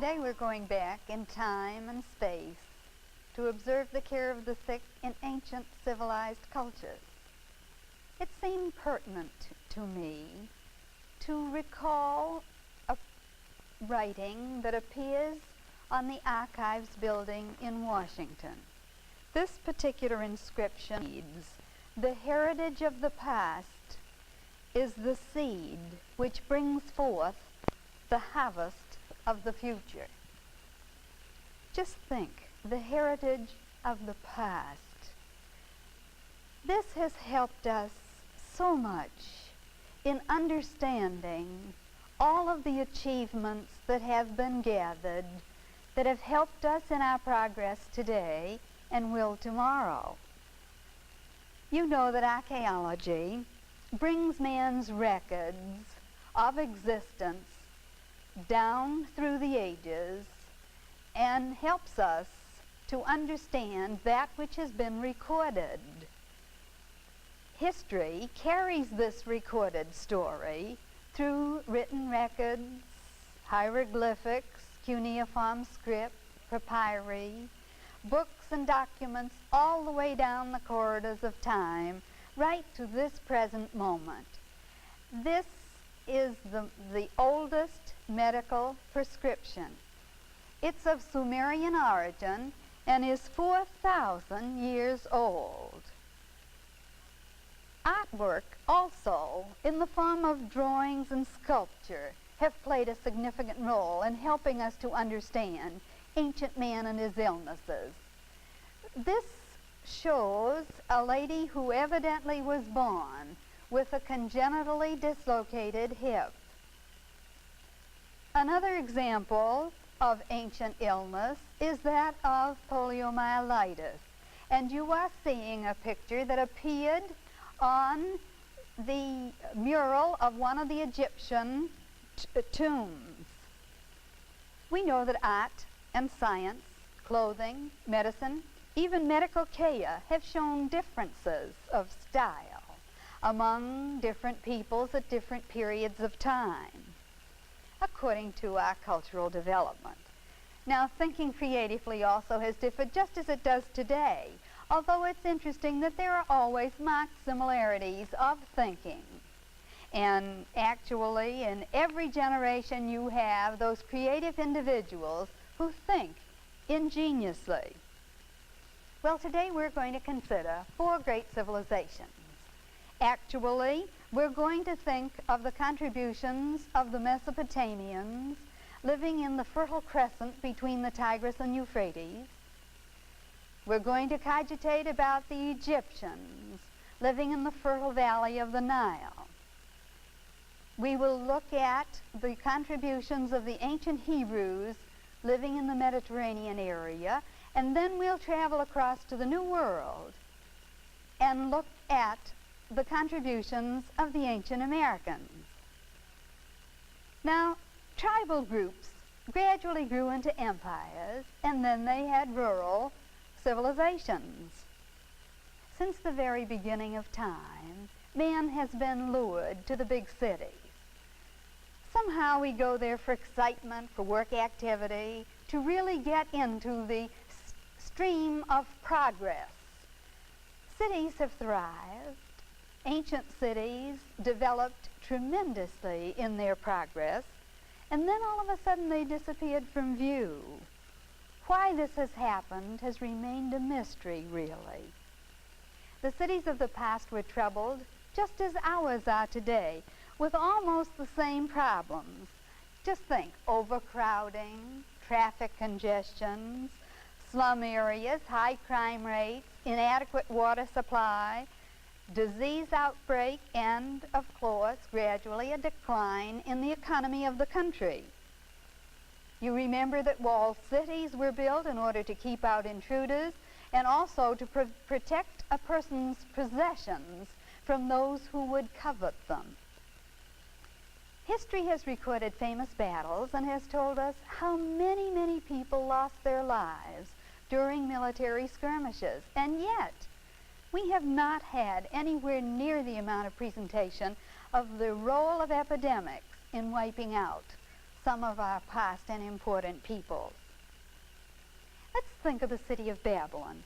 Today we're going back in time and space to observe the care of the sick in ancient civilized cultures. It seemed pertinent to me to recall a writing that appears on the Archives building in Washington. This particular inscription reads, "The heritage of the past is the seed which brings forth the harvest of the future." Just think, the heritage of the past. This has helped us so much in understanding all of the achievements that have been gathered that have helped us in our progress today and will tomorrow. You know that archaeology brings man's records of existence down through the ages and helps us to understand that which has been recorded. History carries this recorded story through written records, hieroglyphics, cuneiform script, papyri, books and documents all the way down the corridors of time, right to this present moment. This is the oldest medical prescription. It's of Sumerian origin and is 4,000 years old. Artwork also, in the form of drawings and sculpture, have played a significant role in helping us to understand ancient man and his illnesses. This shows a lady who evidently was born with a congenitally dislocated hip. Another example of ancient illness is that of poliomyelitis, and you are seeing a picture that appeared on the mural of one of the Egyptian tombs. We know that art and science, clothing, medicine, even medical care have shown differences of style among different peoples at different periods of time, according to our cultural development. Now, thinking creatively also has differed just as it does today, although it's interesting that there are always marked similarities of thinking. And actually, in every generation you have those creative individuals who think ingeniously. Well, today we're going to consider 4 great civilizations. Actually, we're going to think of the contributions of the Mesopotamians living in the Fertile Crescent between the Tigris and Euphrates. We're going to cogitate about the Egyptians living in the fertile valley of the Nile. We will look at the contributions of the ancient Hebrews living in the Mediterranean area, and then we'll travel across to the New World and look at the contributions of the ancient Americans. Now, tribal groups gradually grew into empires, and then they had rural civilizations. Since the very beginning of time, man has been lured to the big cities. Somehow we go there for excitement, for work activity, to really get into the stream of progress. Cities have thrived. Ancient cities developed tremendously in their progress, and then all of a sudden they disappeared from view. Why this has happened has remained a mystery, really. The cities of the past were troubled, just as ours are today, with almost the same problems. Just think, overcrowding, traffic congestions, slum areas, high crime rates, inadequate water supply, disease outbreak, and, of course, gradually a decline in the economy of the country. You remember that walled cities were built in order to keep out intruders and also to protect a person's possessions from those who would covet them. History has recorded famous battles and has told us how many, many people lost their lives during military skirmishes, and yet we have not had anywhere near the amount of presentation of the role of epidemics in wiping out some of our past and important peoples. Let's think of the city of Babylon.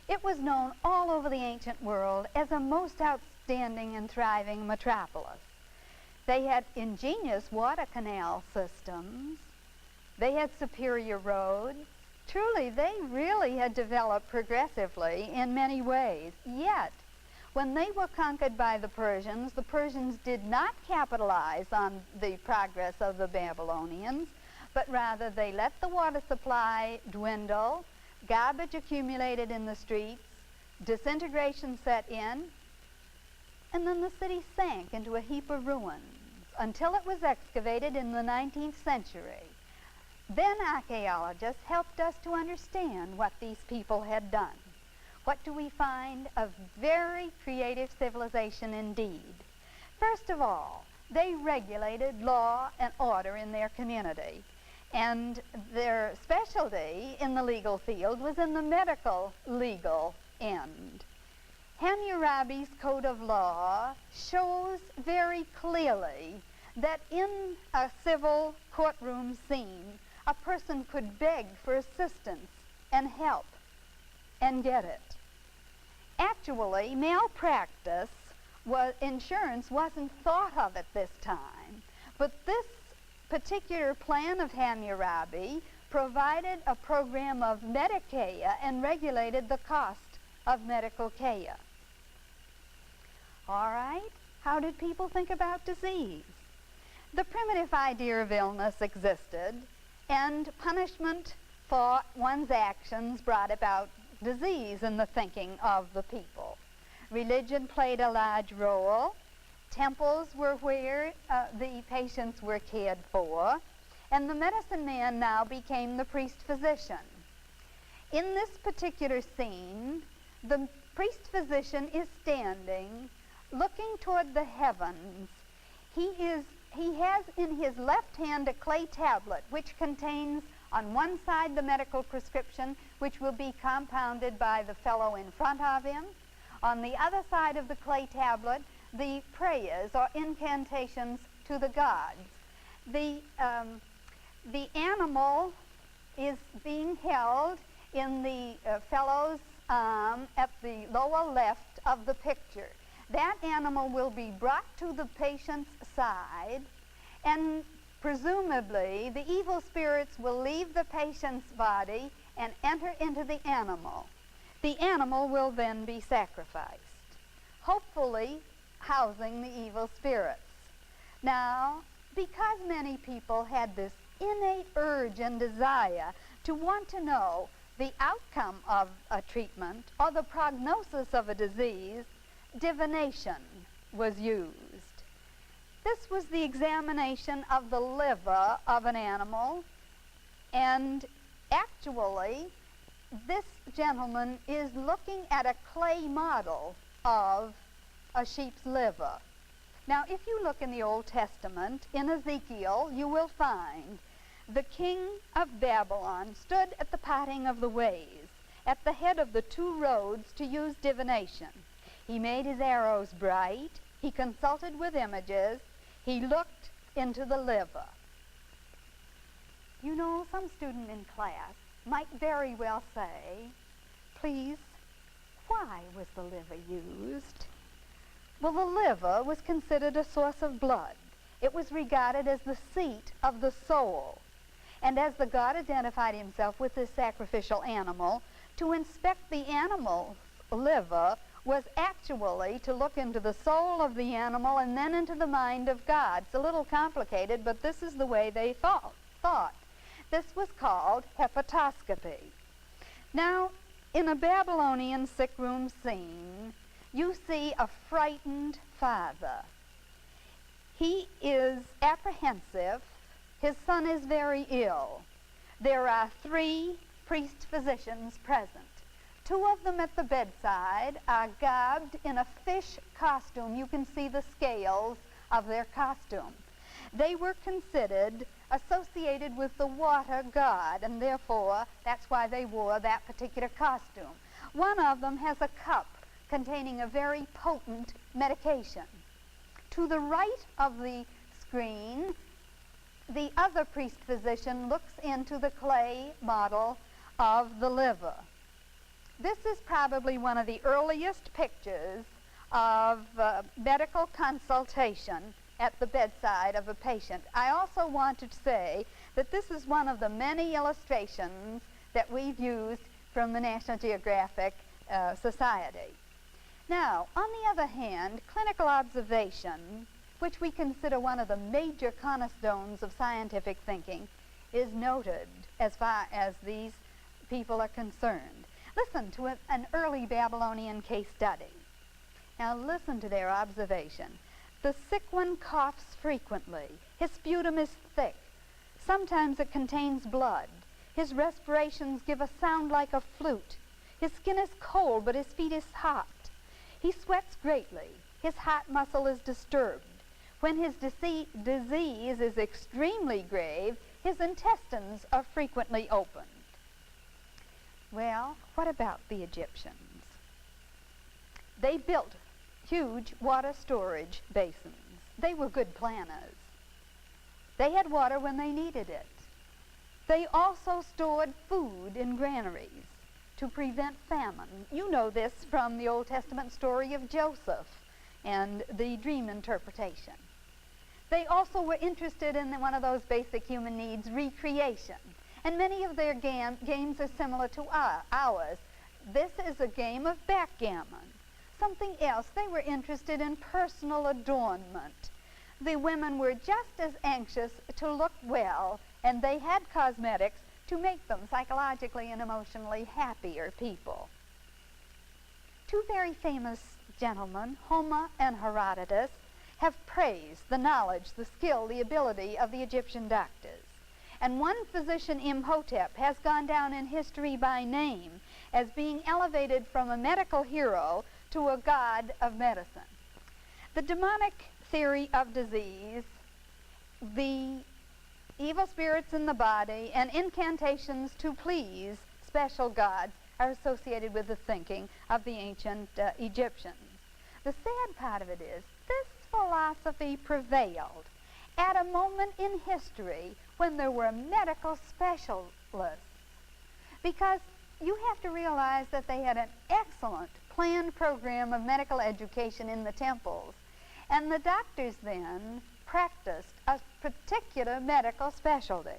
It was known all over the ancient world as a most outstanding and thriving metropolis. They had ingenious water canal systems. They had superior roads. Truly, they really had developed progressively in many ways. Yet, when they were conquered by the Persians did not capitalize on the progress of the Babylonians, but rather they let the water supply dwindle, garbage accumulated in the streets, disintegration set in, and then the city sank into a heap of ruins until it was excavated in the 19th century. Then archaeologists helped us to understand what these people had done. What do we find? A very creative civilization indeed. First of all, they regulated law and order in their community. And their specialty in the legal field was in the medical legal end. Hammurabi's code of law shows very clearly that in a civil courtroom scene, a person could beg for assistance and help and get it. Actually, malpractice insurance wasn't thought of at this time, but this particular plan of Hammurabi provided a program of Medicare and regulated the cost of medical care. All right, how did people think about disease? The primitive idea of illness existed, and punishment for one's actions brought about disease in the thinking of the people. Religion played a large role. Temples were where the patients were cared for, and the medicine man now became the priest-physician. In this particular scene, the priest-physician is standing, looking toward the heavens. He has in his left hand a clay tablet, which contains on one side the medical prescription, which will be compounded by the fellow in front of him. On the other side of the clay tablet, the prayers or incantations to the gods. The animal is being held in the fellow's arm at the lower left of the picture. That animal will be brought to the patient's side, and presumably the evil spirits will leave the patient's body and enter into the animal. The animal will then be sacrificed, hopefully housing the evil spirits. Now, because many people had this innate urge and desire to want to know the outcome of a treatment or the prognosis of a disease, divination was used. This was the examination of the liver of an animal, and actually this gentleman is looking at a clay model of a sheep's liver. Now, if you look in the Old Testament, in Ezekiel, you will find the king of Babylon stood at the parting of the ways, at the head of the two roads to use divination. He made his arrows bright, he consulted with images, he looked into the liver. You know, some student in class might very well say, please, why was the liver used? Well, the liver was considered a source of blood. It was regarded as the seat of the soul. And as the god identified himself with this sacrificial animal, to inspect the animal's liver was actually to look into the soul of the animal and then into the mind of God. It's a little complicated, but this is the way they thought. This was called hepatoscopy. Now, in a Babylonian sick room scene, you see a frightened father. He is apprehensive. His son is very ill. There are 3 priest-physicians present. 2 of them at the bedside are garbed in a fish costume. You can see the scales of their costume. They were considered associated with the water god, and therefore that's why they wore that particular costume. One of them has a cup containing a very potent medication. To the right of the screen the other priest physician looks into the clay model of the liver. This is probably one of the earliest pictures of medical consultation at the bedside of a patient. I also want to say that this is one of the many illustrations that we've used from the National Geographic Society. Now, on the other hand, clinical observation, which we consider one of the major cornerstones of scientific thinking, is noted as far as these people are concerned. Listen to an early Babylonian case study. Now listen to their observation. The sick one coughs frequently. His sputum is thick. Sometimes it contains blood. His respirations give a sound like a flute. His skin is cold, but his feet is hot. He sweats greatly. His heart muscle is disturbed. When his disease is extremely grave, his intestines are frequently opened. Well, what about the Egyptians? They built huge water storage basins. They were good planners. They had water when they needed it. They also stored food in granaries to prevent famine. You know this from the Old Testament story of Joseph and the dream interpretation. They also were interested in one of those basic human needs, recreation. And many of their games are similar to ours. This is a game of backgammon. Something else, they were interested in personal adornment. The women were just as anxious to look well, and they had cosmetics to make them psychologically and emotionally happier people. Two very famous gentlemen, Homer and Herodotus, have praised the knowledge, the skill, the ability of the Egyptian doctors. And one physician, Imhotep, has gone down in history by name as being elevated from a medical hero to a god of medicine. The demonic theory of disease, the evil spirits in the body, and incantations to please special gods are associated with the thinking of the ancient Egyptians. The sad part of it is this philosophy prevailed at a moment in history when there were medical specialists, because you have to realize that they had an excellent planned program of medical education in the temples, and the doctors then practiced a particular medical specialty.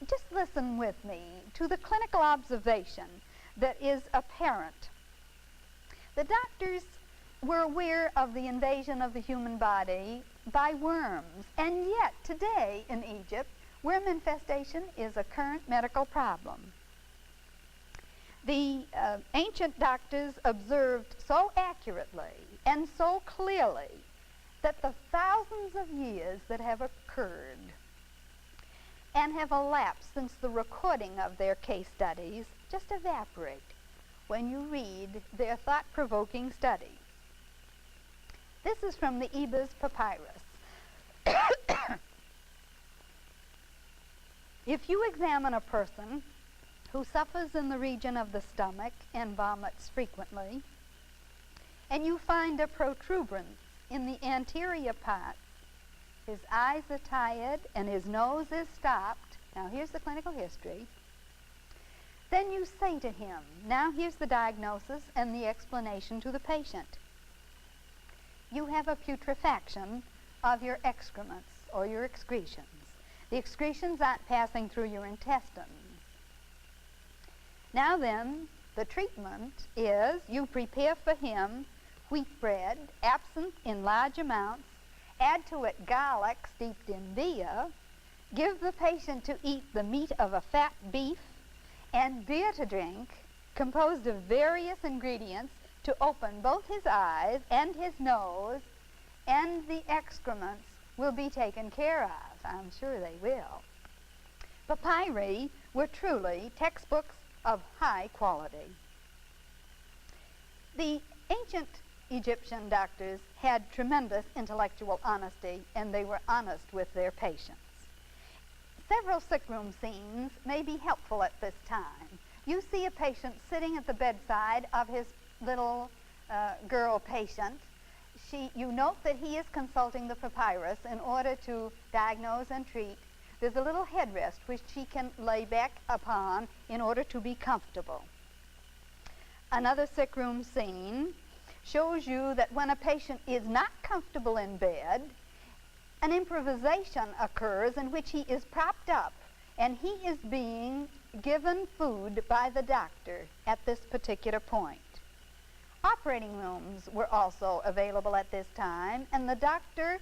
Just listen with me to the clinical observation that is apparent. The doctors were aware of the invasion of the human body by worms, and yet today in Egypt, worm infestation is a current medical problem. The ancient doctors observed so accurately and so clearly that the thousands of years that have occurred and have elapsed since the recording of their case studies just evaporate when you read their thought-provoking studies. This is from the Ebers Papyrus. If you examine a person who suffers in the region of the stomach and vomits frequently, and you find a protuberance in the anterior part, his eyes are tired and his nose is stopped, now here's the clinical history, then you say to him, now here's the diagnosis and the explanation to the patient. You have a putrefaction of your excrements or your excretions. The excretions aren't passing through your intestines. Now then, the treatment is you prepare for him wheat bread, absinthe in large amounts, add to it garlic steeped in beer, give the patient to eat the meat of a fat beef, and beer to drink, composed of various ingredients to open both his eyes and his nose, and the excrements will be taken care of. I'm sure they will. Papyri were truly textbooks of high quality. The ancient Egyptian doctors had tremendous intellectual honesty, and they were honest with their patients. Several sick room scenes may be helpful at this time. You see a patient sitting at the bedside of his little girl patient. you note that he is consulting the papyrus in order to diagnose and treat. There's a little headrest which she can lay back upon in order to be comfortable. Another sick room scene shows you that when a patient is not comfortable in bed, an improvisation occurs in which he is propped up and he is being given food by the doctor at this particular point. Operating rooms were also available at this time, and the doctor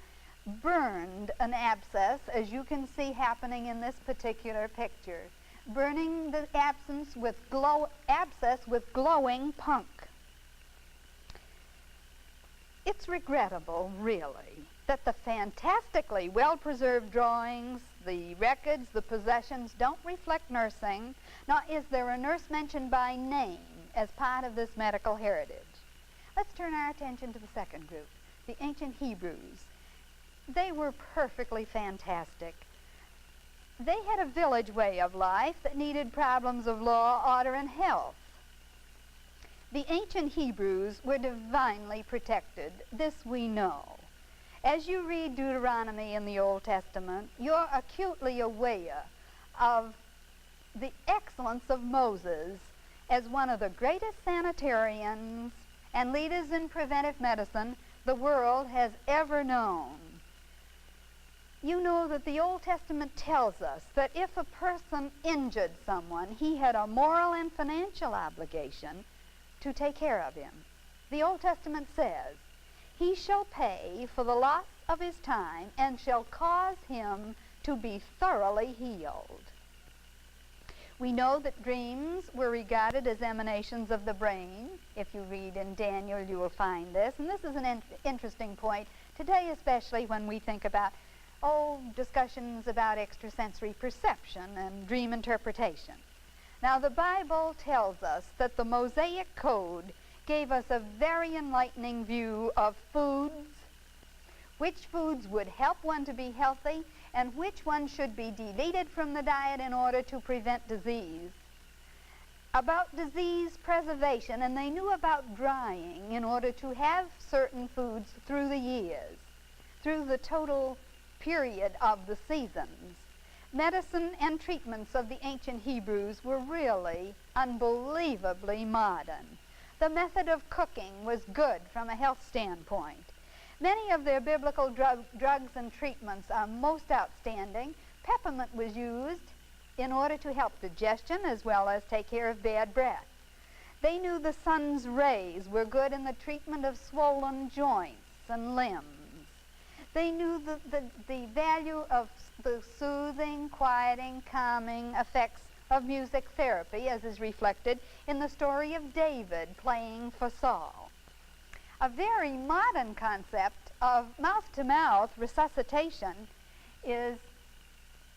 burned an abscess, as you can see happening in this particular picture, burning the abscess with glowing punk. It's regrettable, really, that the fantastically well-preserved drawings, the records, the possessions don't reflect nursing, nor is there a nurse mentioned by name as part of this medical heritage. Let's turn our attention to the second group, the ancient Hebrews. They were perfectly fantastic. They had a village way of life that needed problems of law, order, and health. The ancient Hebrews were divinely protected. This we know. As you read Deuteronomy in the Old Testament, you're acutely aware of the excellence of Moses as one of the greatest sanitarians and leaders in preventive medicine the world has ever known. You know that the Old Testament tells us that if a person injured someone, he had a moral and financial obligation to take care of him. The Old Testament says, "He shall pay for the loss of his time and shall cause him to be thoroughly healed." We know that dreams were regarded as emanations of the brain. If you read in Daniel, you will find this. And this is an interesting point today, especially when we think about discussions about extrasensory perception and dream interpretation. Now, the Bible tells us that the Mosaic Code gave us a very enlightening view of foods, which foods would help one to be healthy, and which one should be deleted from the diet in order to prevent disease. About disease preservation, and they knew about drying in order to have certain foods through the years, through the total period of the seasons. Medicine and treatments of the ancient Hebrews were really unbelievably modern. The method of cooking was good from a health standpoint. Many of their biblical drugs and treatments are most outstanding. Peppermint was used in order to help digestion as well as take care of bad breath. They knew the sun's rays were good in the treatment of swollen joints and limbs. They knew the value of the soothing, quieting, calming effects of music therapy, as is reflected in the story of David playing for Saul. A very modern concept of mouth-to-mouth resuscitation is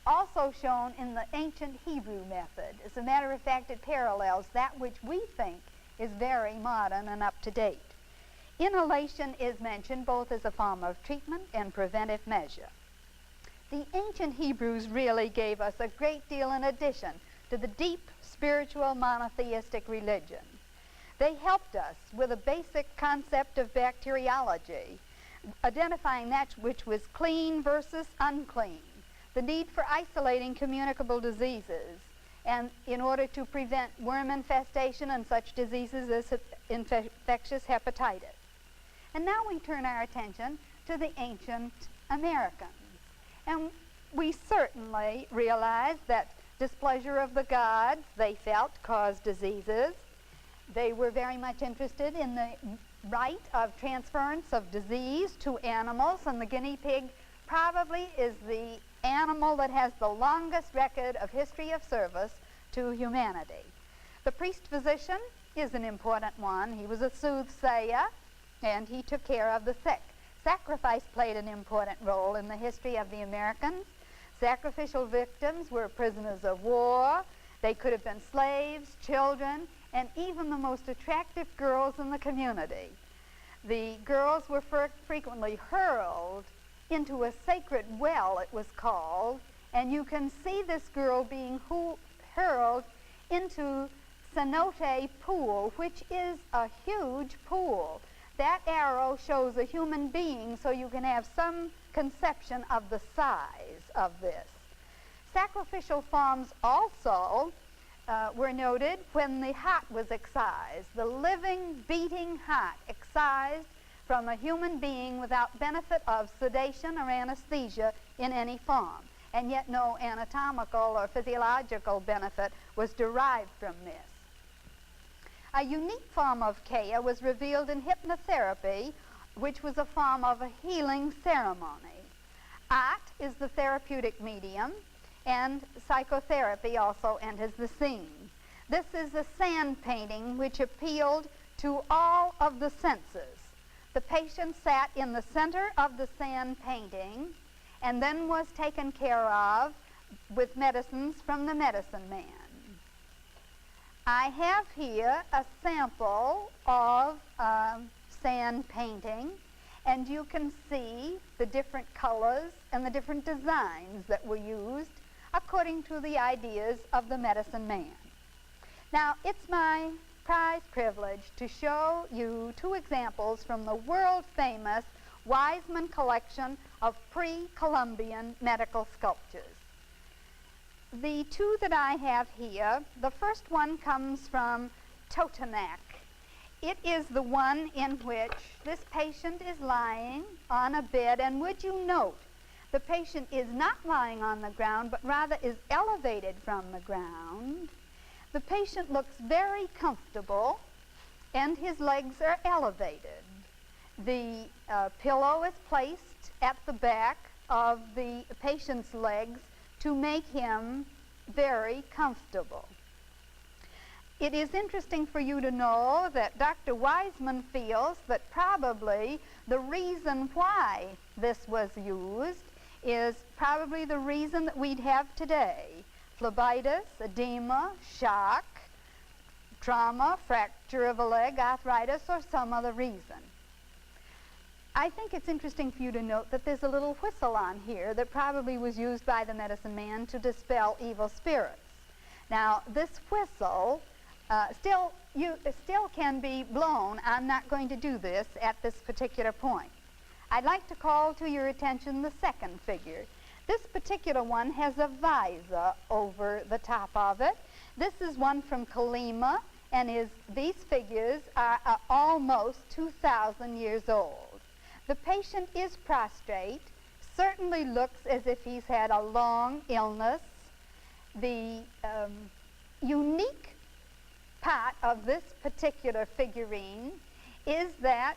also shown in the ancient Hebrew method. As a matter of fact, it parallels that which we think is very modern and up-to-date. Inhalation is mentioned both as a form of treatment and preventive measure. The ancient Hebrews really gave us a great deal in addition to the deep spiritual monotheistic religion. They helped us with a basic concept of bacteriology, identifying that which was clean versus unclean, the need for isolating communicable diseases, and in order to prevent worm infestation and such diseases as infectious hepatitis. And now we turn our attention to the ancient Americans. And we certainly realize that displeasure of the gods, they felt, caused diseases. They were very much interested in the right of transference of disease to animals, and the guinea pig probably is the animal that has the longest record of history of service to humanity. The priest-physician is an important one. He was a soothsayer, and he took care of the sick. Sacrifice played an important role in the history of the Americans. Sacrificial victims were prisoners of war. They could have been slaves, children, and even the most attractive girls in the community. The girls were frequently hurled into a sacred well, it was called, and you can see this girl being hurled into cenote pool, which is a huge pool that arrow shows a human being, so you can have some conception of the size of this. Sacrificial forms also were noted when the heart was excised, the living, beating heart excised from a human being without benefit of sedation or anesthesia in any form. And yet no anatomical or physiological benefit was derived from this. A unique form of Kea was revealed in hypnotherapy, which was a form of a healing ceremony. Art is the therapeutic medium, and psychotherapy also enters the scene. This is a sand painting which appealed to all of the senses. The patient sat in the center of the sand painting and then was taken care of with medicines from the medicine man. I have here a sample of sand painting, and you can see the different colors and the different designs that were used according to the ideas of the medicine man. Now, it's my prized privilege to show you two examples from the world-famous Wiseman collection of pre-Columbian medical sculptures. The two that I have here, the first one comes from Totonac. It is the one in which this patient is lying on a bed, and would you note, the patient is not lying on the ground, but rather is elevated from the ground. The patient looks very comfortable, and his legs are elevated. The pillow is placed at the back of the patient's legs to make him very comfortable. It is interesting for you to know that Dr. Wiseman feels that probably the reason why this was used is probably the reason that we'd have today: phlebitis, edema, shock, trauma, fracture of a leg, arthritis, or some other reason. I think it's interesting for you to note that there's a little whistle on here that probably was used by the medicine man to dispel evil spirits. Now, this whistle still can be blown. I'm not going to do this at this particular point. I'd like to call to your attention the second figure. This particular one has a visor over the top of it. This is one from Colima, and these figures are almost 2,000 years old. The patient is prostrate, certainly looks as if he's had a long illness. The unique part of this particular figurine is that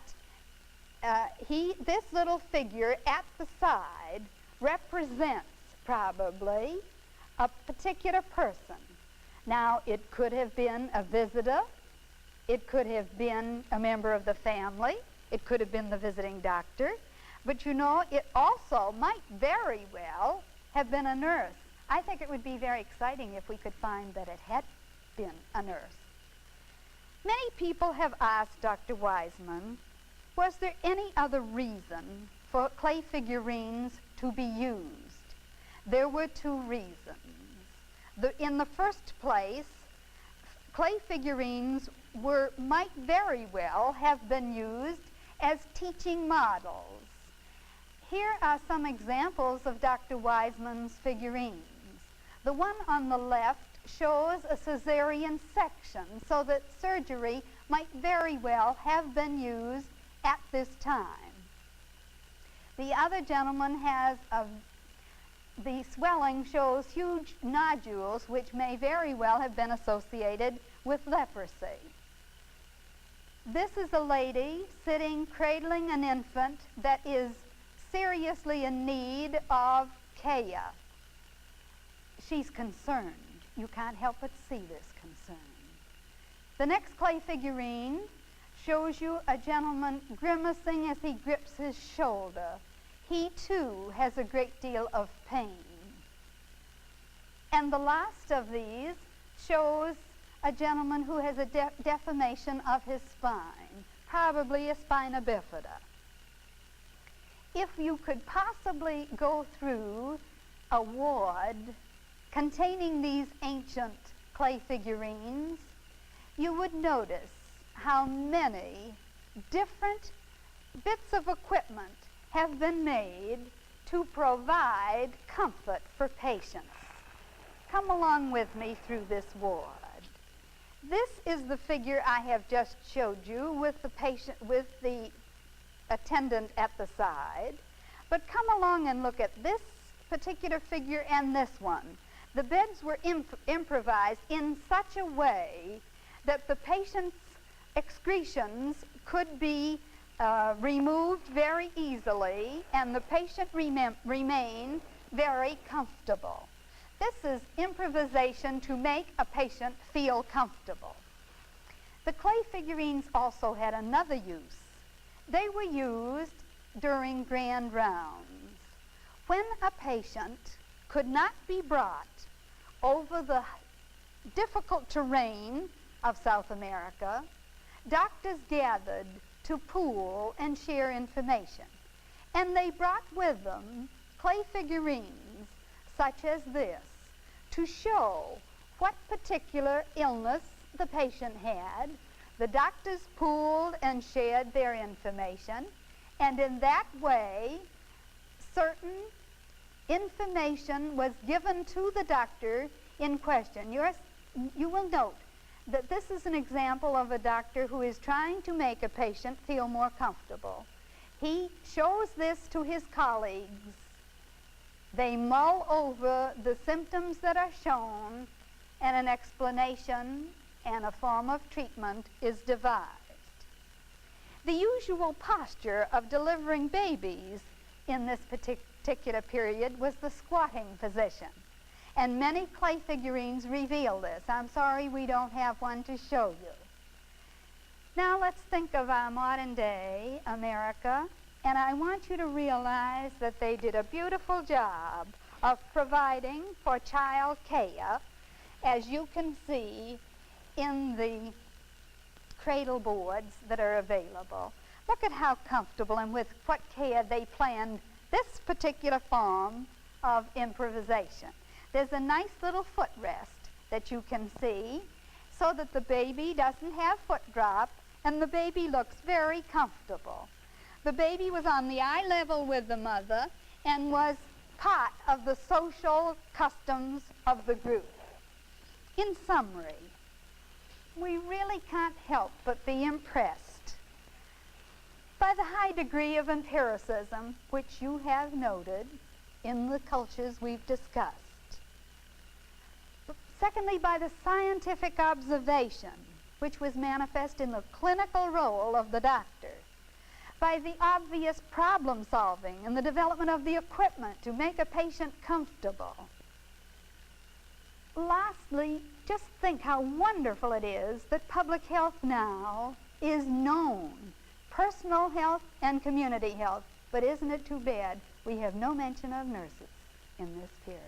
this little figure at the side represents probably a particular person. Now, it could have been a visitor, it could have been a member of the family, it could have been the visiting doctor, but you know, it also might very well have been a nurse. I think it would be very exciting if we could find that it had been a nurse. Many people have asked Dr. Wiseman, was there any other reason for clay figurines to be used? There were two reasons. In the first place, clay figurines might very well have been used as teaching models. Here are some examples of Dr. Wiseman's figurines. The one on the left shows a cesarean section, so that surgery might very well have been used at this time. The other gentleman has the swelling shows huge nodules which may very well have been associated with leprosy. This is a lady sitting cradling an infant that is seriously in need of care. She's concerned. You can't help but see this concern. The next clay figurine shows you a gentleman grimacing as he grips his shoulder. He too has a great deal of pain. And the last of these shows a gentleman who has a deformation of his spine, probably a spina bifida. If you could possibly go through a ward containing these ancient clay figurines, you would notice how many different bits of equipment have been made to provide comfort for patients. Come along with me through this ward. This is the figure I have just showed you with the patient, with the attendant at the side. But come along and look at this particular figure and this one. The beds were improvised in such a way that the patient's excretions could be removed very easily, and the patient remained very comfortable. This is improvisation to make a patient feel comfortable. The clay figurines also had another use. They were used during grand rounds. When a patient could not be brought over the difficult terrain of South America, doctors gathered to pool and share information. And they brought with them clay figurines such as this to show what particular illness the patient had. The doctors pooled and shared their information, and in that way, certain information was given to the doctor in question. You will note that this is an example of a doctor who is trying to make a patient feel more comfortable. He shows this to his colleagues. They mull over the symptoms that are shown, and an explanation and a form of treatment is devised. The usual posture of delivering babies in this particular period was the squatting position, and many clay figurines reveal this. I'm sorry we don't have one to show you. Now let's think of our modern day America, and I want you to realize that they did a beautiful job of providing for child care, as you can see in the cradle boards that are available. Look at how comfortable and with what care they planned this particular form of improvisation. There's a nice little footrest that you can see so that the baby doesn't have foot drop, and the baby looks very comfortable. The baby was on the eye level with the mother and was part of the social customs of the group. In summary, we really can't help but be impressed by the high degree of empiricism which you have noted in the cultures we've discussed. Secondly, by the scientific observation which was manifest in the clinical role of the doctor, by the obvious problem solving and the development of the equipment to make a patient comfortable. Lastly, just think how wonderful it is that public health now is known, personal health and community health. But isn't it too bad we have no mention of nurses in this period?